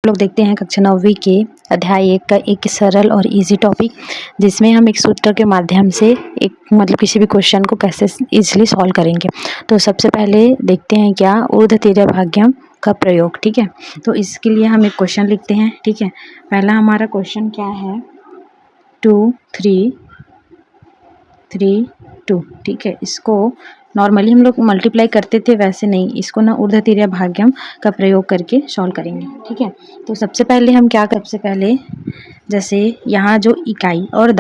लोग देखते हैं कक्षा 9वीं के अध्याय 1 का एक सरल और इजी टॉपिक, जिसमें हम एक सूत्र के माध्यम से एक किसी भी क्वेश्चन को कैसे इजीली सॉल्व करेंगे। तो सबसे पहले देखते हैं क्या ऊर्ध्वतीर्य भाग्यम का प्रयोग। ठीक है, तो इसके लिए हम एक क्वेश्चन लिखते हैं। ठीक है, पहला हमारा क्वेश्चन क्या है, 2 3 3 2। ठीक है, इसको नॉर्मली हम लोग मल्टीप्लाई करते थे, वैसे नहीं, इसको ना ऊर्ध्वतीर्य भाग्यम का प्रयोग करके सॉल्व करेंगे। ठीक है, तो सबसे पहले हम क्या कर, सबसे पहले जैसे यहाँ जो इकाई और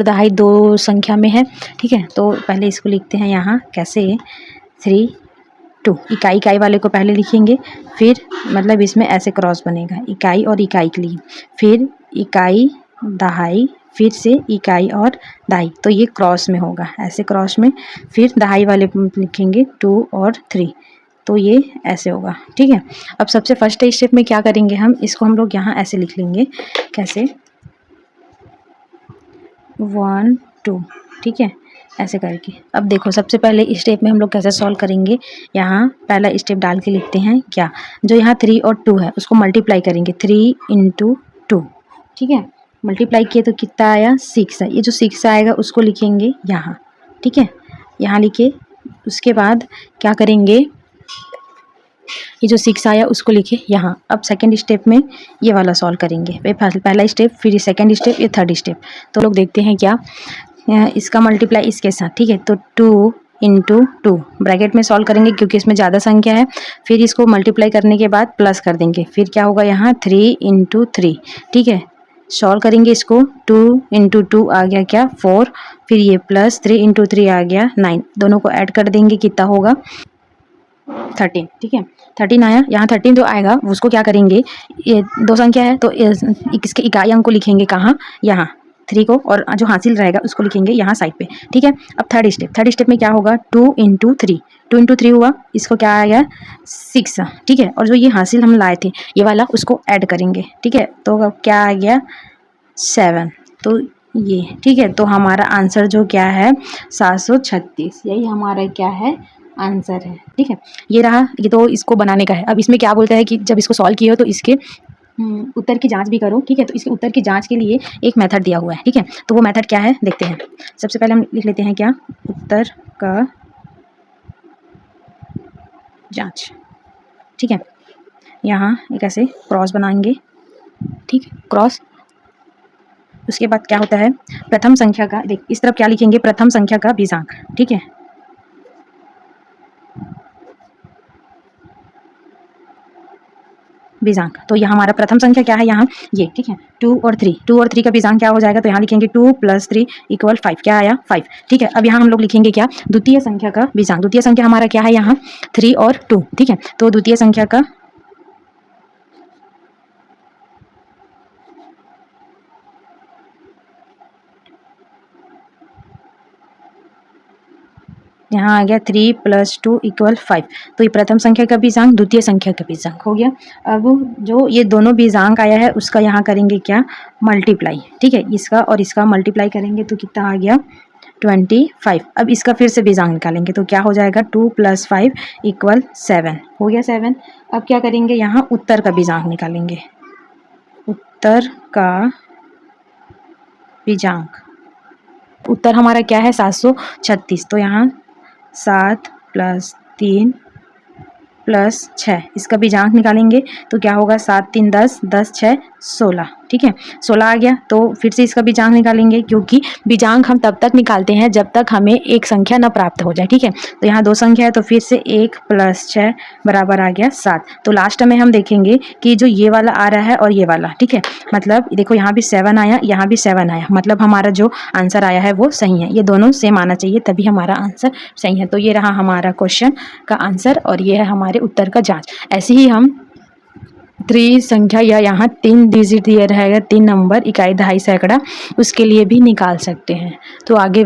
दहाई दो संख्या में है। ठीक है, तो पहले इसको लिखते हैं यहाँ कैसे, 3 2। इकाई वाले को पहले लिखेंगे, फिर इसमें ऐसे क्रॉस बनेगा, इकाई और इकाई के लिए, फिर इकाई दहाई, फिर से इकाई और दहाई, तो ये क्रॉस में होगा, ऐसे क्रॉस में, फिर दहाई वाले लिखेंगे 2 और 3, तो ये ऐसे होगा। ठीक है, अब सबसे फर्स्ट स्टेप में क्या करेंगे, इसको हम लोग यहाँ ऐसे लिख लेंगे, कैसे 1 2। ठीक है, ऐसे करके। अब देखो सबसे पहले इस स्टेप में हम लोग कैसे सॉल्व करेंगे, यहाँ पहला स्टेप डाल के लिखते हैं क्या, जो यहाँ 3 और 2 है उसको मल्टीप्लाई करेंगे, 3 × 2। ठीक है, मल्टीप्लाई किए तो कितना आया, 6 है, ये जो 6 आएगा उसको लिखेंगे यहाँ। ठीक है, यहाँ लिखे, उसके बाद क्या करेंगे, ये जो 6 आया उसको लिखे यहाँ। अब सेकंड स्टेप में ये वाला सॉल्व करेंगे, पहला स्टेप, फिर सेकंड स्टेप, ये थर्ड स्टेप। तो लोग देखते हैं क्या, इसका मल्टीप्लाई इसके साथ। ठीक है, तो 2 × 2 ब्रैकेट में सॉल्व करेंगे क्योंकि इसमें ज़्यादा संख्या है, फिर इसको मल्टीप्लाई करने के बाद प्लस कर देंगे, फिर क्या होगा यहाँ 3 × 3। ठीक है, सॉल्व करेंगे इसको, 2 × 2 आ गया क्या 4, फिर ये प्लस 3 × 3 आ गया 9, दोनों को ऐड कर देंगे, कितना होगा 13। ठीक है, 13 आया, यहाँ 13 जो आएगा उसको क्या करेंगे, ये दो संख्या है तो इसके इकाई अंक को लिखेंगे कहाँ, यहाँ 3 को, और जो हासिल रहेगा उसको लिखेंगे यहाँ साइड पे। ठीक है, अब थर्ड स्टेप में क्या होगा, 2 × 3, 2 × 3 हुआ, इसको क्या आ गया 6। ठीक है, और जो ये हासिल हम लाए थे ये वाला उसको ऐड करेंगे। ठीक है, तो अब क्या आ गया 7, तो ये। ठीक है, तो हमारा आंसर जो क्या है 736, यही हमारा क्या है आंसर है। ठीक है, ये रहा, ये तो इसको बनाने का है। अब इसमें क्या बोलता है कि जब इसको सॉल्व किए हो तो इसके उत्तर की जांच भी करो। ठीक है, तो इसके उत्तर की जांच के लिए एक मेथड दिया हुआ है। ठीक है, तो वो मेथड क्या है देखते हैं। सबसे पहले हम लिख लेते हैं क्या, उत्तर का जांच। ठीक है, यहाँ एक ऐसे क्रॉस बनाएंगे। ठीक है, क्रॉस, उसके बाद क्या होता है, प्रथम संख्या का, देख इस तरफ क्या लिखेंगे, प्रथम संख्या का बीजांक। ठीक है, बीजांक, तो यहाँ हमारा प्रथम संख्या क्या है, यहाँ ये। ठीक है, 2 और 3 का बीजांक क्या हो जाएगा, तो यहाँ लिखेंगे 2 + 3 = 5, क्या आया 5। ठीक है, अब यहाँ हम लोग लिखेंगे क्या, द्वितीय संख्या का बीजांक। द्वितीय संख्या हमारा क्या है यहाँ 3 और 2। ठीक है, तो द्वितीय संख्या का यहाँ आ गया 3 + 2 = 5, तो ये प्रथम संख्या का बीजांक, द्वितीय संख्या का बीजांक हो गया। अब जो ये दोनों बीजांक आया है उसका यहाँ करेंगे क्या, मल्टीप्लाई। ठीक है, इसका और इसका मल्टीप्लाई करेंगे तो कितना आ गया 25। अब इसका फिर से बीजांक निकालेंगे तो क्या हो जाएगा, 2 + 5 = 7, हो गया 7। अब क्या करेंगे, यहाँ उत्तर का बीजांक निकालेंगे, उत्तर का बीजांक, उत्तर हमारा क्या है 736, तो यहाँ 7 + 3 + 6, इसका बीजांक निकालेंगे तो क्या होगा, 7 3 10, 10 6 16। ठीक है, 16 आ गया, तो फिर से इसका बीजांक निकालेंगे, क्योंकि बीजांक हम तब तक निकालते हैं जब तक हमें एक संख्या न प्राप्त हो जाए। ठीक है, तो यहाँ 2 संख्या है, तो फिर से 1 + 6 बराबर आ गया 7। तो लास्ट में हम देखेंगे कि जो ये वाला आ रहा है और ये वाला, ठीक है, मतलब देखो यहाँ भी 7 आया, यहाँ भी 7 आया, मतलब हमारा जो आंसर आया है वो सही है, ये दोनों सेम आना चाहिए तभी हमारा आंसर सही है। तो ये रहा हमारा क्वेश्चन का आंसर और ये है हमारे उत्तर का जाँच। ऐसे ही हम 3 संख्या या यहाँ 3 डिजिट दिया रहेगा, 3 नंबर, इकाई, दहाई, सैकड़ा, उसके लिए भी निकाल सकते हैं। तो आगे